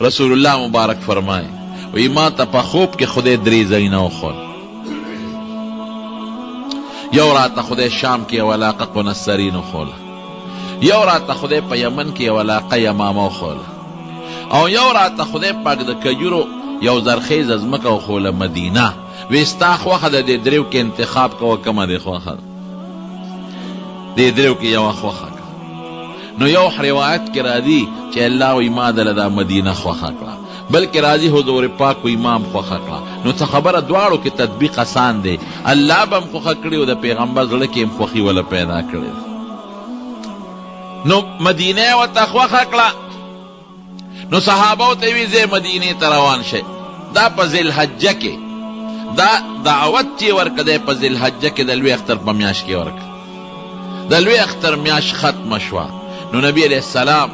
رسول الله مبارک فرمائے وی ما ته په خوب کې خدای درې ځایونه وښول. یو راته خدای شام کې یو علاقه قنصرین وښوله، یو راته خدای په یمن کې یو علاقه یمامه وښوله، او یو راته خدای پاک د کجورو یو زرخیزه ځمکه وښوله مدینه. وی ستا خوښه ده دې دریو کې انتخاب کوه کومه دې خوښه ده، دې دریو کې یوه خوښه کړه. نو یو روایت کې راځي چې الله وی ما دله دا مدینه خوښه کړه، بلکې راځي حضور پاک و امام خوښه کړه. نو څه خبره دواړو کې تطبیق آسان دی. الله به هم خوښه کړي او د پیغمبر زړه کې هم خوښي وله پیدا کړې. نو مدینه ورته خوښه کړه. نو صحابو ته وی زه مدینې ته روان شئ. دا په ذوالحجه کې دا دعوت چې ورکړی په ذوالحجه کې د لوی اختر په میاشت کې ورکړه. د لوی اختر میاشت ختمه شوه. نو نبی علیه السلام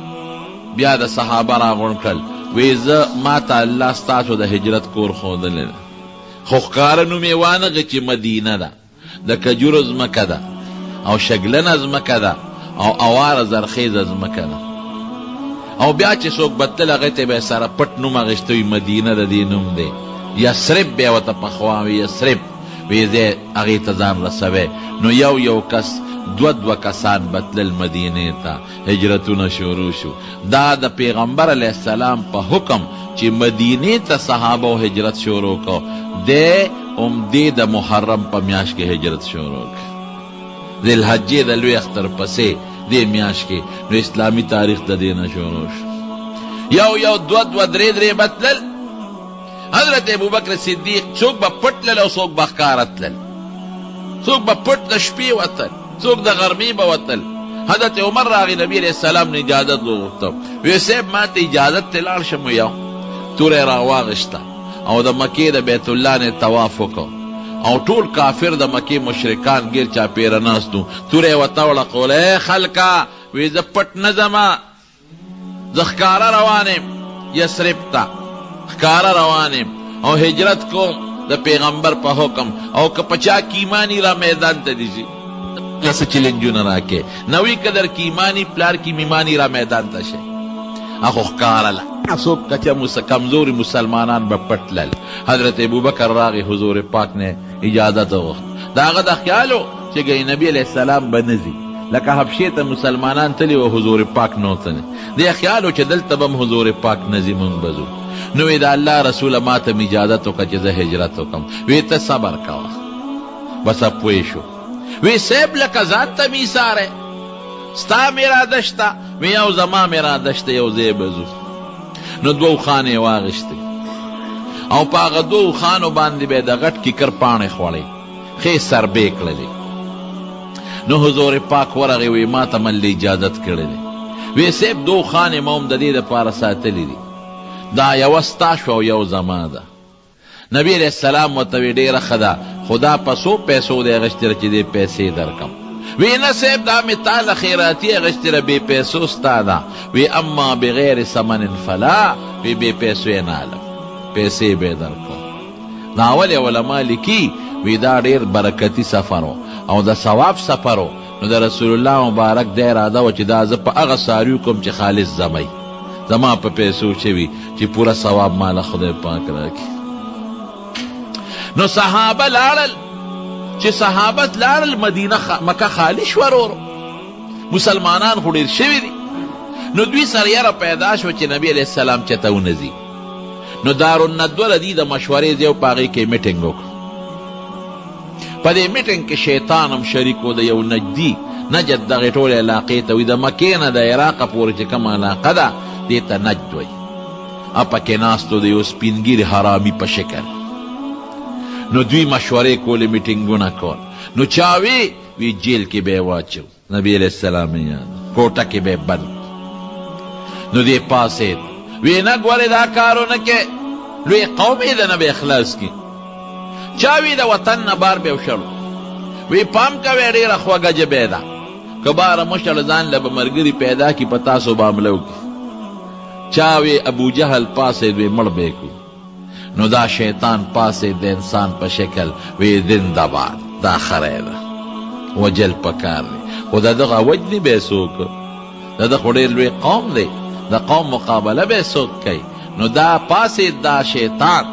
بیا د صحابه راغونډ کړل. وی زه ما ته الله ستاسو د هجرت کور ښودلی ده، خو ښکاره نوم یې وانغه چې مدینه ده، د کجورو ځمکه ده او شګلنه ځمکه ده او اواره زرخیزه ځمکه ده. او بیا چې څوک به تل هغې ته به یې سره پټ نوم اخیستی وي مدینه د دې نوم دی. یثرب بیا ورته پخوا وي یثرب، وی دی هغې ته ځان رسوی. نو یو کس دوه کسان بتلل مدینې ته، هجرتونه شروع شو. دا د پیغمبر علیه السلام په حکم چې مدینې ته صحابه و هجرت شروع کو، دی دې د محرم په میاشت کې هجرت شروع کو، ذوالحجې د لوی اختر پسې دې میاشت کې. نو اسلامي تاریخ د دې نه شروع شو. یو دوه درې بتلل. حضرت ابوبکر صدیق څوک به پټ تلل او څوک به ښکاره تلل، څوک به پټ د شپې وتل، څوک د غرمې به وتل. حضرت عمر راغی نبی علیہ السلام نه اجازت وغوښته. وی صاحب ما ته اجازت ته لاړ شم. یو توره راواغشته او د مکې د بیت الله نه طواف وکړ او ټول کافر د مکې مشرکان ګیر چاپېره ناست وو. توره یې ورته وړقوله، ای خلکه وی زه پټ نه ځمه، زه ښکاره روان یم یثرب ته، ښکاره روان یم او هجرت کوم د پیغمبر په حکم. او که په چا کې ایمانی را میدان ته دي شي څه چیلنجونه راکې، نوی قدر کې ایمانی پلار کې میمانی را میدان ته شي. اخو ښکاره له څوک کچه کمزوري مسلمانان به پټ تلل. حضرت ابوبکر راغی حضور پاک نه اجازت وغوښت. د هغه د خیال و چې ګنې نبي علیه السلام به نه ځي، لکه حبشې ته مسلمانان تلي و حضور پاک نه تللی. دې خیال و چې دلته به هم حضور پاک نه ځي، موږ به ځو. نو وی د الله رسوله ما ته مې اجازت وکړه چې زه هجرت وکړم. وی ته صبر کوه. بس پوه شو. وی صاحب لکه ذات ته مې ایساره، ستا مې اراده شته، وی یو زما مې اراده شته، یو ځای به ځو. نو دوه خانې یې واغېستې او په هغه دوه خانو باندې به یې د غټ کیکر پاڼې خوړې، ښې سربې کړلې. نو حضور پاک ورغی وی ما ته مله اجازت کړی دی. وی صاحب دوه خانې ما هم د دې دپاره ساتلي دي، دا یوه ستا شوه او یو زما ده. نبی علیہ السلام ورته وی ډېره ښه ده، خو دا په څو پیسو دی اخیستې چې دې پیسې درکم. وی نه صاحب دا مې تاله خیراتي اخیستې بې پیسو ستا ده. وی اما بغیر ثمن فلا، وی بې پیسو یې نه الم، پیسې به یې درکوم. ناول یې علما لیکي وی دا ډېر برکتي سفر و او د ثواب سفر و. نو د رسول الله مبارک د اراده وه چې دا زه په هغه څاروي کوم چې خالص زمی، زما په پیسو شوي چې پوره ثواب ماله خدای پاک راکړي. نو صحابه لاړل. چې صحابت لاړل مدینه مکه خالی شوه، ورو مسلمانان خو ډېر شوي دي. نو دوی سره یره پیدا شوه چې نبي علیه السلام چېرته ونه ځي. نو دارالندوه د دې د مشورې ځای و، په هغې کې میټینګ وکړو. په دې میټینګ کې شیطان هم شریک و، د یو نجدي، نجد دغې ټولې علاقې ته وي، د مکې نه د عراقه پورې چې کومه علاقه ده دې ته نجد وایي. پکې ناست و د یو سپینګیري حرامي په شکل. نو دوی مشورې کولې، میټینګونه کول. نو چا وی جیل کې به یې واچو، نبي علیه السلام یاد کوټه کې به یې بند. نو دې پاسېد وی نه ګورې دا کارونه کې لوی قوم یې ده نه به اخلاص کی. چا وی د وطن نه بار به وشړو. وی پام کوئ ډېره خوږه ژبې ده، که باره مشر ځان له به ملګري پیدا کړي په تاسو به حمله وکړي. چا وی ابوجهل پاسېد وی مړ به یې کړو. نو دا شیطان پاسې د انسان په شکل وی زنده باد، دا خری ده، وجل پکار دی. خو د دغه وجنې به یې څوک، د ده خو ډېر لوی قوم دی، د قوم مقابله به یې څوک کوي. نو دا پاسې دا شیطان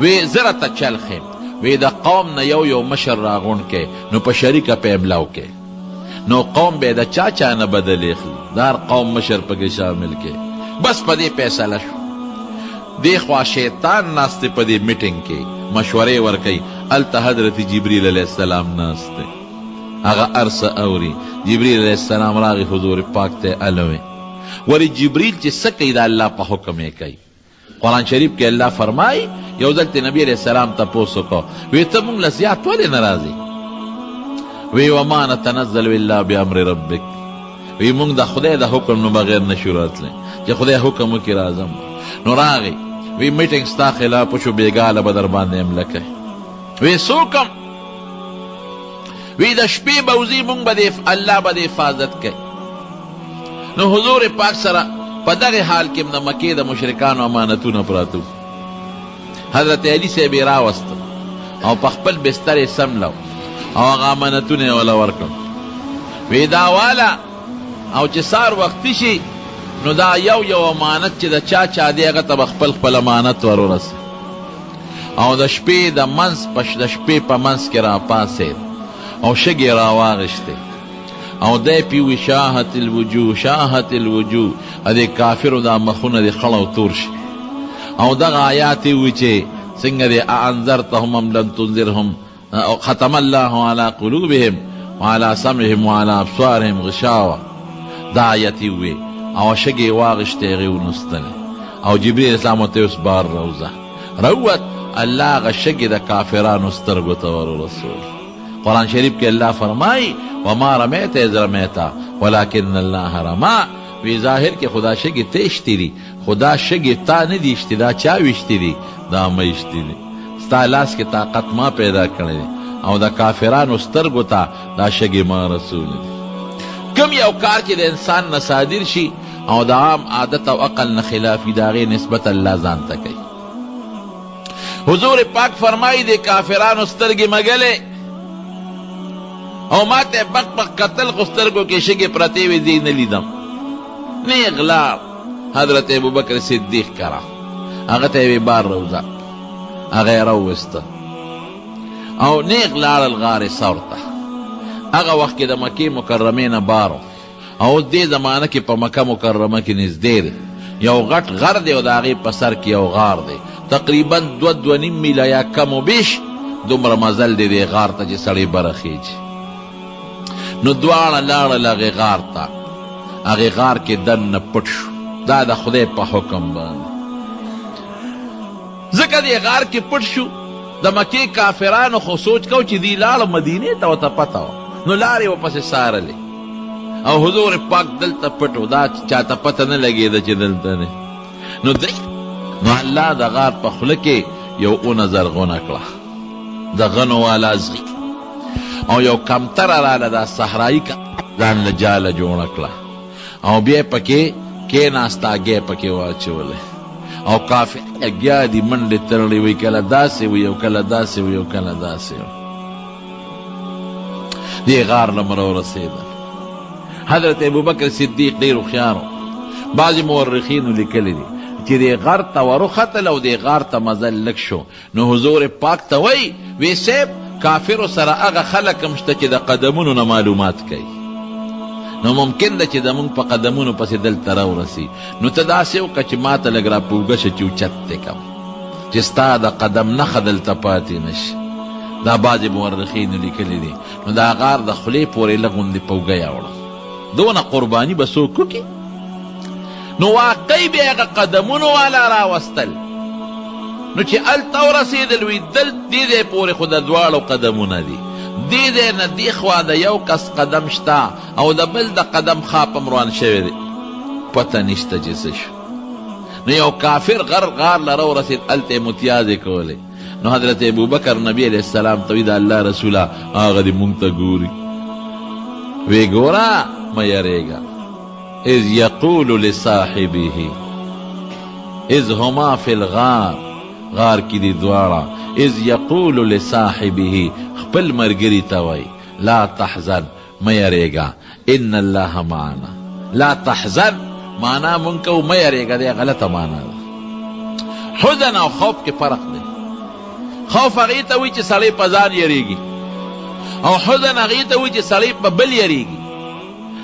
وی زره ته چل خیم وی د قوم نه یو مشر راغون کې نو په شریکه په املاو کې نو قوم به د چا نه بدلې خلی دار قوم مشر پکې شامل کې بس په دې فیصله شو دی خوا شیطان ناسته په دې میټینګ کې مشورې ورکي الته حضرت جبرئیل علیہ السلام ناسته هغه ارس اوري جبرئیل علیہ السلام راغی حضور پاک ته الوي وری جبرئیل چې سکه دا الله په حکم یې کوي قرآن شریف کې الله فرمای یو ځل ته نبی علیہ السلام تاسو کو وی ته مونږ لسیات ولې ناراضي وی وما نتنزل الا بامر ربک وی مونږ د خدای د حکم نو بغیر نشو راتلی چې خدای حکم وکړي راځم نو راغی وی میټینګ ستا خلاف شو بیګاله بدر باندې املکه وی سوکم وی د شپې بوزي مونږ به الله به حفاظت کوي نو حضور پاک سره په دغه حال کې د مکې د مشرکانو امانتونه پراتو حضرت علی صاحب راوست او په خپل بستر سملو او هغه امانتونه ولا ورکړ وی دا والا او چې سار وخت شي نو دا یو امانت چې د چا دی هغه ته خپل امانت ورورس او د شپې د منس د شپې په منس کې را پاسید او شګې را واغشته او دای پیوی شاهت الوجوه ادي کافرو دا مخونه دي خړو تور شي او دغه آیات وی چې څنګه دي انذرتهم ام لم تنذرهم او ختم الله على قلوبهم وعلى سمعهم وعلى ابصارهم غشاوه دا آیات وی او شګي واغشته غونستل او جبرئیل اسلام ته اوس بار روت الله غشګي د کافرانو سترګو ته ور رسول قرآن شریف کې الله فرمای وما رمیت اذ رمیت ولكن الله رما وی ظاهر کې خدا شګي تشتی دي خدا شګي تا نه دي اشتی دا چا وشتی دي دا مې اشتی دي ستا لاس کې طاقت ما پیدا کړی او د کافرانو سترګو ته دا شګي ما رسول دي کم یو کار چې د انسان نه صادر شي او د عام عادت او عقل نه خلافي داغه نسبت الله ځان ته کوي حضور پاک فرمایي د کافرانو سترګې مګلې او ما ته بق قتل غسترګو کې شګي پرتی وي دین لیدم نه اغلا حضرت ابوبکر صدیق کرا هغه ته وی بار روزه هغه راوست او نه اغلا الغار صورته هغه وخت کې د مکه مکرمه نه بارو او دې زمانہ کې په مکه مکرمه کې نږدې یو غټ غر دی او د هغې په سر کې یو غار دی تقریبا 2.5 میله یا کم و بیش دومره مزل دی دې غار ته چې سړی برخیږي نو دواړه لاړل هغې غار ته هغې غار کې دننه پټ شو دا د خدای په حکم باندې ځکه دې غار کې پټ شو د مکې کافرانو خو سوچ کو چې دی لاړه مدینې ته ورته پته وه نو لارې ورپسې څارلې او حضور پاک دلته پټ و دا چاته پته نه لګېده چې دلته دی نو الله د غار په خوله کې یو اونه زرغونه کړه د غنو والا زغي او یو کمتره راله دا صحرایي ځان له جاله جوړه کړه او بیا پکې کېناسته هګۍ پکې واچولې او کافر اګیا دي منډې ترړې وي کله داسې وي او کله داسې وي او کله داسې وي دې غار نه ورسېدل حضرت ابوبکر صدیق ډېر هوښیار و بعضې مورخینو لیکلي دي چې دې غار ته ورختل او دې غار ته مزل لږ شو نو حضور پاک ته وی صاحب کافرو سره هغه خلک هم شته چې د قدمونو نه معلومات کوي نو ممکن ده چې زمونږ په قدمونو پسې دلته راورسي نو ته داسې وکړه چې ما ته لږ راپوږه شه چې اوچت دی کم چې ستا د قدم نښه دلته پاتې نه شي دا بعضې مورخینو لیکلي دي نو دا غار د خولې پورې لږ غوندې پوږه یوړه دونه قرباني به څوک وکړي نو واقعي بیا هغه قدمونو والا راوستل نو چې هلته ورسېدل وي دې ځای پورې خو د دواړو قدمونه دي دې ځای نه دې خوا د یو کس قدم شته او د بل د قدم خاپ هم روان شوی دی پته نشته چې څه شو نو یو کافر غار لره ورسېد هلته یې متیازې کولې نو حضرت ابوبکر نبی علیہ السلام ته وی د الله رسوله هغه دې مونږ ته ګوري وی ګوره مه یریږه اذ یقول لصاحبه اذ هما فی الغار غار کی دی دواړه اذ یقول لصاحبه خپل مرګري ته وای لا تحزن مه یریږه ان الله معنا لا تحزن معنا مونږ کو مه یریږه دی غلطه معنا ده حزن او خوف کې فرق دی. خوف هغې ته وایي چې سړی په ځان یریږي، او حزن هغې ته وایي چې سړی په بل یریږي.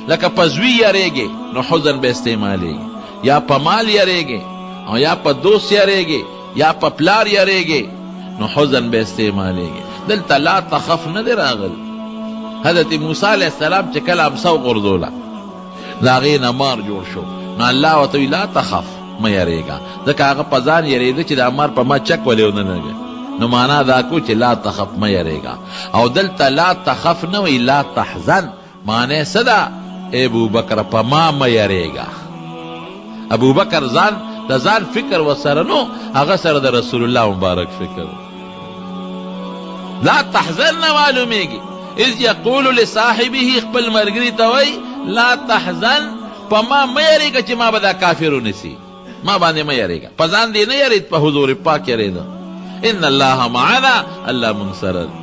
لکه په زوی یریږي نو حزن به استعمالیږي، یا په مال یریږي او یا په دوست یریږي یا په پلار یریږي نو حزن به استعمالیږي. دلته لا تخف نه دی راغلی. حضرت موسی علیه السلام چې کله امسه وغورځوله د هغې نه مار جوړ شو، نو الله ورته وایي لا تخف، مه یریږه، ځکه هغه په ځان یریده چې دا مار په ما چک ولې ونه نږي، نو معنا دا کو چې لا تخف، مه یریږه. او دلته لا تخف نه وایي لا تحزن، معنی څه ده؟ ابو بکر په ما مه یریږه. ابو بکر ځان د ځان فکر ورسره نو، هغه سره د رسول الله مبارک فکر. لا تحزن نه معلومیږي. اذ یقول لصاحبه، خپل ملګري ته وایي لا تحزن، په ما مه یریږه چې ما به دا کافر ونیسي، ما باندې مه یریږه. په ځان دې نه یرید، په حضور پاک یریده. ان الله معنا، الله مونږ سره دی،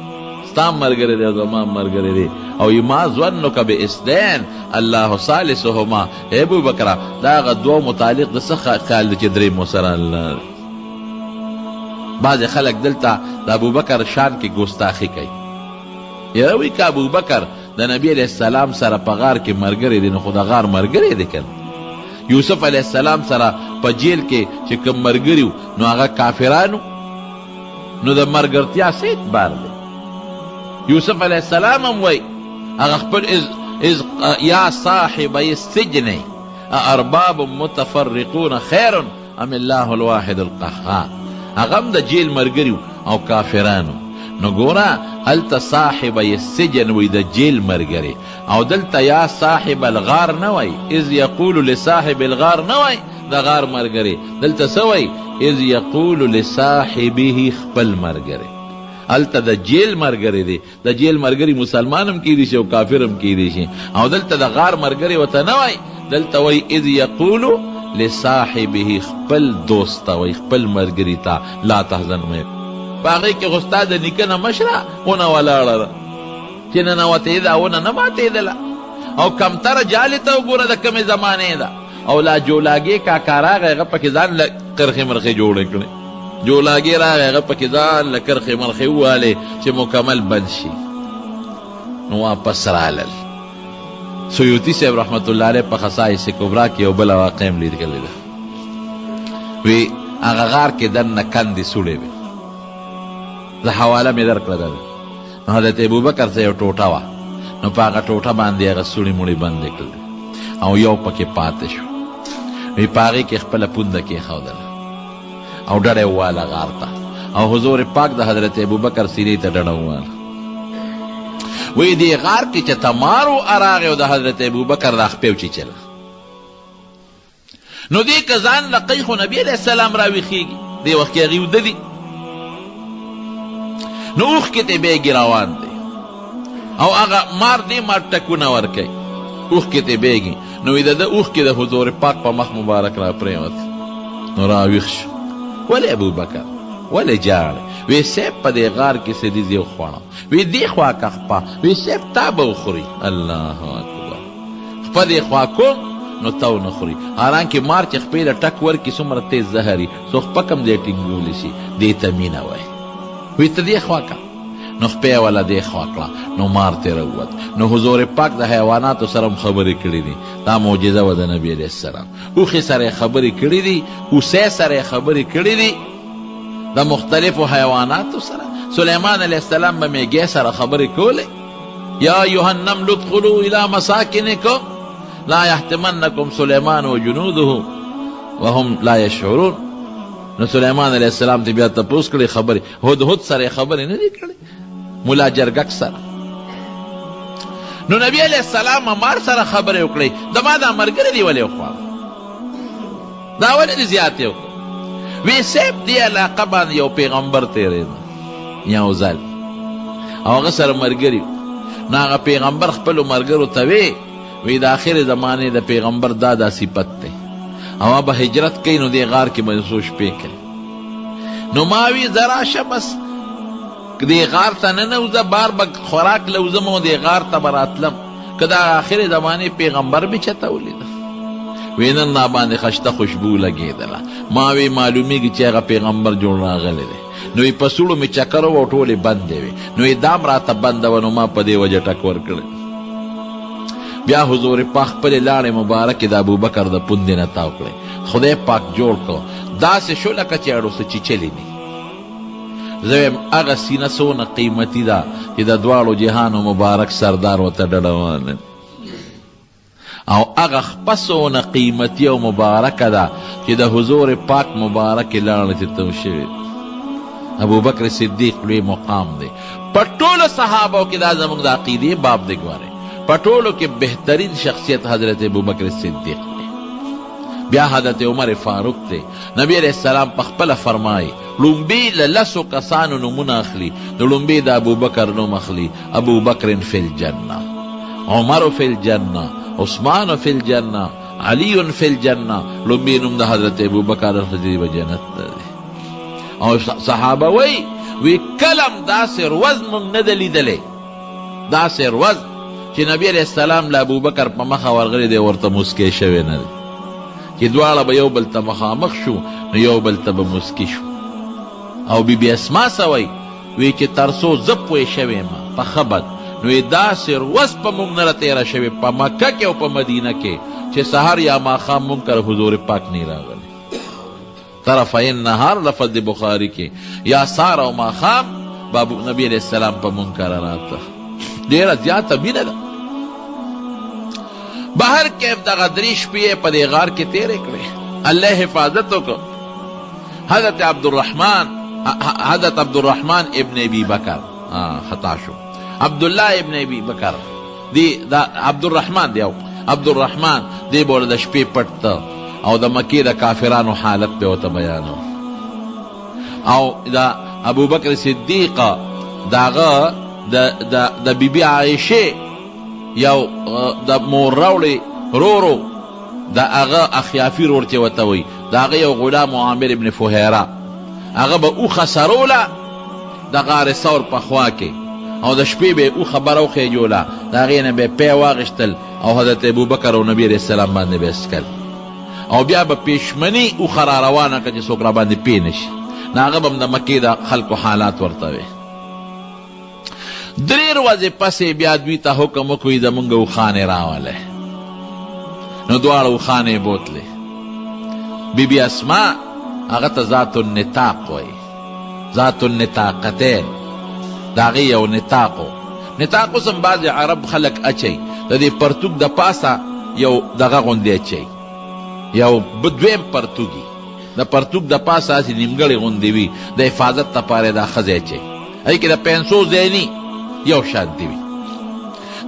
ستا ملګری دی او زما ملګری دی. او ما ظنک باثنین الله ثالثهما. ابو بکر دا هغه دوه متعلق د څه خیال دی چې درې مو سره الله. بعضې خلک دلته د ابو بکر شان کې ګستاخي کوي. یاره وایي که ابو بکر د نبی علیه السلام سره په غار کې ملګری دی نو خو د غار ملګری دی کنه. یوسف علیه السلام سره په جیل کې چې کوم ملګري نو هغه کافرانو، نو د ملګرتیا څه اعتبار دی؟ یوسف علیه السلام هم وایي هغه خپل یا صاحبی السجن ارباب متفرقون خیر ام الله الواحد القهار. هغه هم د جیل ملګري او کافرانو. نو ګوره هلته صاحبی السجن وی د جیل ملګری، او دلته یا صاحب الغار نه وی، اذ یقول لصاحب الغار نه وی د غار ملګری. دلته څه وی؟ اذ یقول لصاحبه، خپل ملګری. هلته د جیل ملګری دی. د جیل ملګری مسلمان هم کیدی شي او کافر هم کیدی شي. او دلته د غار ملګری ورته نه وی، دلته وی اذ یقول لصاحبه، خپل دوست ته وی، خپل ملګری ته لا تحزن مه. باغی کې غستا د نیکه نه مشره ونه ولاړه ده چې ننوتې ده ونه نه ماتېدله. او کمتره جالې ته وګوره د کمې زمانې ده. او لا جولاګې کاکا راغی، هغه پکې ځان له کرښې مرخې جوړې کړې. جولاګې راغی، هغه پکې ځان له کرښې مرخې ووالې چې مکمل بند شي. نو واپس رالل. سیوطي صاحب رحمت الله علیه په خصائص کبرا کې یو بله واقعه هم لیکلې ده. وی هغه غار کې دننه کندې سوړې وې. زه حواله مې درکړه ده. نو حضرت ابوبکر ته یو ټوټه وه، نو په هغه ټوټه باندې هغه سوړې موړې بندې کړلې او یو پکې پاتې شو. وی په هغې کې خپله پونده کېښودله او ډډه یې وواله غار ته، او حضور پاک د حضرت ابوبکر سینې ته ډډه وواله. وی دې غار کې چې تمار و راغی او د حضرت ابوبکر دا خپې وچیچله. نو دې که ځان لقی خو نبي علیه السلام راویښېږي، دې وخت کې هغې وده دي. نو اوښکې ته بیګې روان دی او هغه مار دې مار ټکونه ورکوي، اوښکې ته بیګې. نو د ده اوښکې د حضور پاک په مخ مبارک را پرېوت. نو راویښ شو. ولې ابوبکر ولې جاړې؟ وی صاحب په دې غار کې سدیزې وخوړم. وی دې خوا که خپه، وی صاحب تا به وخوري. الله اکبر. خپه دې خوا کوم نو ته ونه خوري. حالانکې مار چې خپې له ټک ورکړي څومره تیز زهري، څو خپه کم دې ټینګولی شي، دې ته مینه وایي. وی ته دې خوا که، نو خپې والا دې خوا کړه، نو مار ترې راووت. نو حضور پاک د حیواناتو سره هم خبرې کړي دي. دا معجزه وه د نبي علیه السلام. اوښې سره یې خبرې کړي دي، هوسۍ سره یې خبرې کړي دي، د مختلفو حیواناتو سره. سلیمان علیه السلام به میږې سره خبرې کولې. یا ایها النمل ادخلوا الی مساکنکم لا یحطمنکم سلیمان و جنوده وهم لا یشعرون. نو سلیمان علیه السلام ته بیا تپوس کړي خبرې. هدهد سره خبرې نه دي کړې، ملا جرګک سره. نو نبی علیه السلام مار سره خبرې وکړې، زما دا ملګری دی ولې وخوړه، دا ولې دې زیاتې وکړه. وی صاحب دې علاقه باندې یو پیغمبر تېرېده یو ځل، او هغه سره ملګري. نو هغه پیغمبر خپلو ملګرو ته وی د آخر زمانې د پیغمبر دا صفت دی، او به هجرت کوي نو دې غار کې به څو شپې کوي. نو ما وی زه راشه بس دې غار ته ننوځه، بار به خوراک لوځم او دې غار ته به راتلم، که دا آخر زمانې پیغمبر مې چېرته ولیده. وی نن را باندې خشته خوشبو لګېدله. ما وی معلومیږي چې هغه پیغمبر جوړ راغلی دی. نو یې په سوړو مې چکر و ټولې بندې وې. نو یې دام راته بنده وه، نو ما په دې وجه ټک ورکړی. بیا حضور پاک خپلې لاړې مبارکې د ابوبکر د پوندې نه تاو کړې. خدای پاک جوړ کړو داسې شو لکه چې اړو څه چیچلې نه. زه وایم هغه سینه څونه قیمتي ده چې د دواړو جهانو مبارک سردار ورته ډډوان، او هغه خپه څونه قیمتي او مبارکه ده چې د حضور پاک مبارکې لاړې ته تو شوې. ابوبکر صدیق لوی مقام دی په ټولو صحابو کې. دا زموږ د عقیدې باب دی. ګوره په ټولو کې بهترین شخصیت حضرت ابوبکر صدیق دی. بیا حضرت عمر فاروق دی. نبی علیہ السلام په خپله فرمایي لومبي له لسو کسانو نومونه اخلي. د لومبي د ابوبکر نوم اخلي، ابوبکر فی الجنه، عمر فی الجنه، عثمان فی الجنه، علی فی الجنه. لومبي نوم د حضرت ابوبکر خدیجه په جنت دی. او صحابه وی کلم داسې روز مونږ نه ده لیدلی، داسې روز چې نبی علیہ السلام له ابوبکر په مخه ورغلی دی ورته مسکی شوی نه دی، چې دواړه به یو بل ته مخامخ شو نو یو بل ته به مسکی شو. او بی اسما سوی وی چې ترڅو زه پوه شوی ما په خبر نو داسې روز په مونږ نه راتېره شوې په مکه کې او په مدینه کې چې سحر یا ماښام مونږ کره حضور پاک نه راغلی. طرفین نهار لفظ د بخاری کې یا سار او ماښام بابو نبی علیہ السلام په مونږ کره راته. ډېره زیاته مینه ده. بهر کیف دغه درې شپې په دې غار کې تېرې کړې. الله حفاظت وکړ. حضرت عبدالرحمن ابن ابی بکر خطا شو، عبداللہ ابن ابی بکر دی دا عبدالرحمن دی. او عبدالرحمن دی بوله د شپې پټ او د مکې د کافرانو حالت به ورته بیانو. او دا ابوبکر صدیق داغه د بیبي عایشه یو د مور راوړی رورو د هغه اخیافي رور چې ورته وایي، د هغه یو غلام عامر ابن فهیره هغه به اوښه سروله د غار ثور په خوا کې، او د شپې به یې اوښه بره وخېجوله، د هغې نه به یې پی واغېشتل او حضرت ابوبکر او نبي علیه السلام باندې به یې څکل، او بیا به پیشمني اوښه را روانه کړه چې څوک را باندې پی نه شي. نو هغه به هم د مکې د خلکو حالات ورته وی. 3 ورځې پسې بیا دوی ته حکم وکړي زمونږ اوښانې راولئ. نو دواړه اوښانې بوتلې. بی بی اسما هغه ته ذات النطاق وایي، ذات النطاقتین، د هغې یو نطاق و. نطاق اوس هم بعضې عرب خلک اچوي، د دې پرتوګ د پاسه یو دغه غوندې اچوي، یو دویم پرتوګي د پرتوګ د پاسه هسې نیمګړې غوندې وي، د حفاظت دپاره دا ښځې اچوي، هغې کې د پنسو ځای نه یو شانتې وي.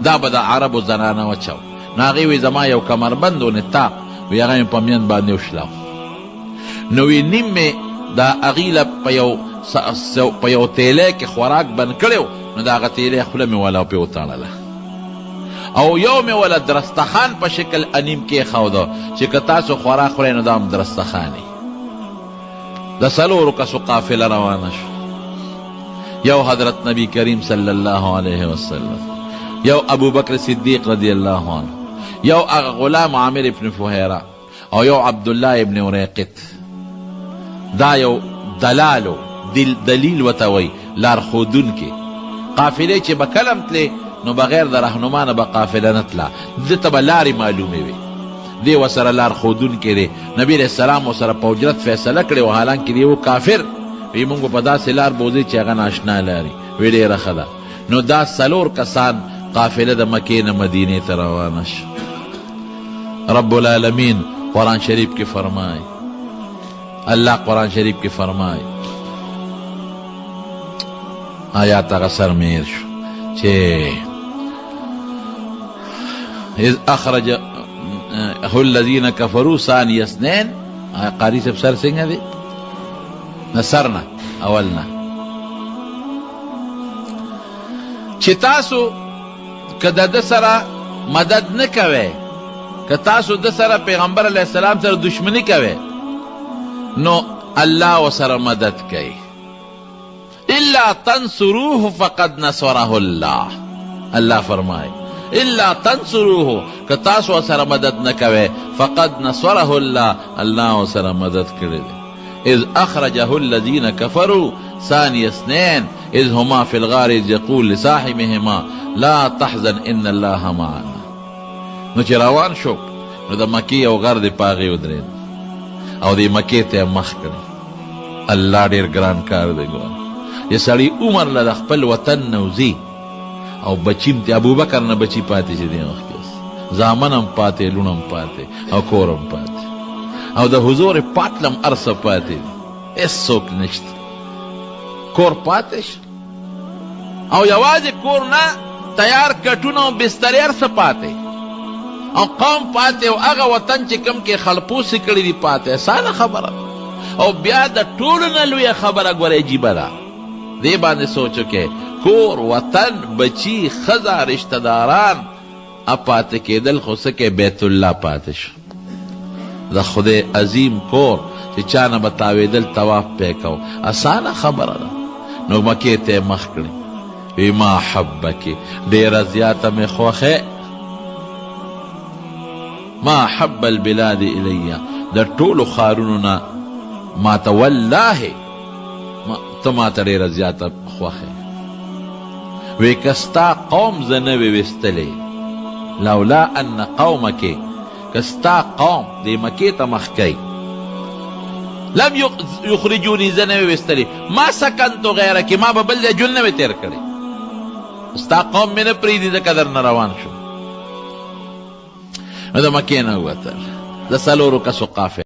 دا به د عربو زنانه وچو. نو هغې وی زما یو کمربند و نطاق وی هغه مې په میند باندې وشلاو. نو وی نیم مې د هغې له په یو تیلی کې خوراک بند کړی و، نو د هغه تیلی خوله مې ولا پې وتړله، او یو مې ولا درستخان په شکل انیم کېښوده چې که تاسو خوراک خورئ نو دا هم درستخانې. د 4 کسو قافله روانه شو. یو حضرت نبی کریم صلی الله علیه وسلم، یو ابوبکر صدیق رضی الله عنه، یو هغه غلام عامر ابن فهیره، او یو عبدالله ابن وریقط. دا یو دلالو دلیل ورته وایي، لارښودونکي. قافلې چې به کله هم تلې نو بغیر د رهنما نه به قافله نه تله، ده ته به لارې معلومې وي. دی ورسره لارښودونکی دی. نبي علیه السلام ورسره په اجرت فیصله کړې وه، حالانکې د یو کافر وی مونږ په داسې لار بوځئ چې هغه ناشنا لاري وی ډېره ښه ده. نو دا 4 کسان قافله د مکې نه مدینې ته روانه شو. رب العالمین قرآن شریف کې فرمای، الله قرآن شریف کې فرمای، آیات هغه سرمیر شو چې اذ اخرج الذین کفروا ثانی اثنین. قاری صاحب سر څنګه دی؟ نصرنا اولنا. چې تاسو که د ده سره مدد نه کوئ، که تاسو د سره پیغمبر علیه السلام سره دشمنی کوئ، نو الله ورسره مدد کوي. الا تنصروه فقد نصره الله. الله فرمای الا تنصروه که تاسو سره مدد نه کوئ فقد نصره الله الله سره مدد کړی دی. اذ اخرجه الذين كفروا ثاني اثنين اذ هما في الغار اذ يقول لصاحبهما لا تحزن ان الله معنا. نو چې روان شو نو د مکې یو غر دی پاغې ودرېد او دې مکې ته مخ کړی. الله ډېر ګران کار دی ګوره. یه سړی عمر له د خپل وطن نه وځي او بچیم ته ابوبکر نه بچی پاتې چې دی وخت کې زامن هم پاتې لون هم پاتې او کور هم پاتې او د حضور پاتلم ارسه پاتې هېڅوک نشته. کور پاتې شو او یوازې کور نه تیار کټونه او بسترې ارسه پاتې او قوم پاتې او هغه وطن چې کوم کې خلپوسې کړي دي پاتې. اسانه خبره او بیا د ټولو نه لویه خبره ګوره عجیبه ده. دې باندې سوچ وکړئ کور وطن بچی ښځه رشته داران پاتې کېدل خو څه کې بیت الله پاتې شو. د خدای عظیم کور چې چا نه به تاوېدل طواف پې کو اسانه خبره ده. نو مکې ته مخ کړي وی ما حبکې ډېره زیاته مې خوښې ما حب البلاد الیه د ټولو ښارونو نه ما ته والله ته ما ته ډېره زیاته خوښې وی که ستا قوم زه نه وې ویستلی لولا ان قومکې که ستا قوم دې مکې ته مخ کوي لم یخرجونی زه نه وې ویستلی ما سکنتو غیرکې ما به بل ځای ژوند نه وې تېر کړی ستا قوم مې نه پرېږدي ځکه در نه روان شو. نو د مکې نه ووتل د څلورو کسو قافله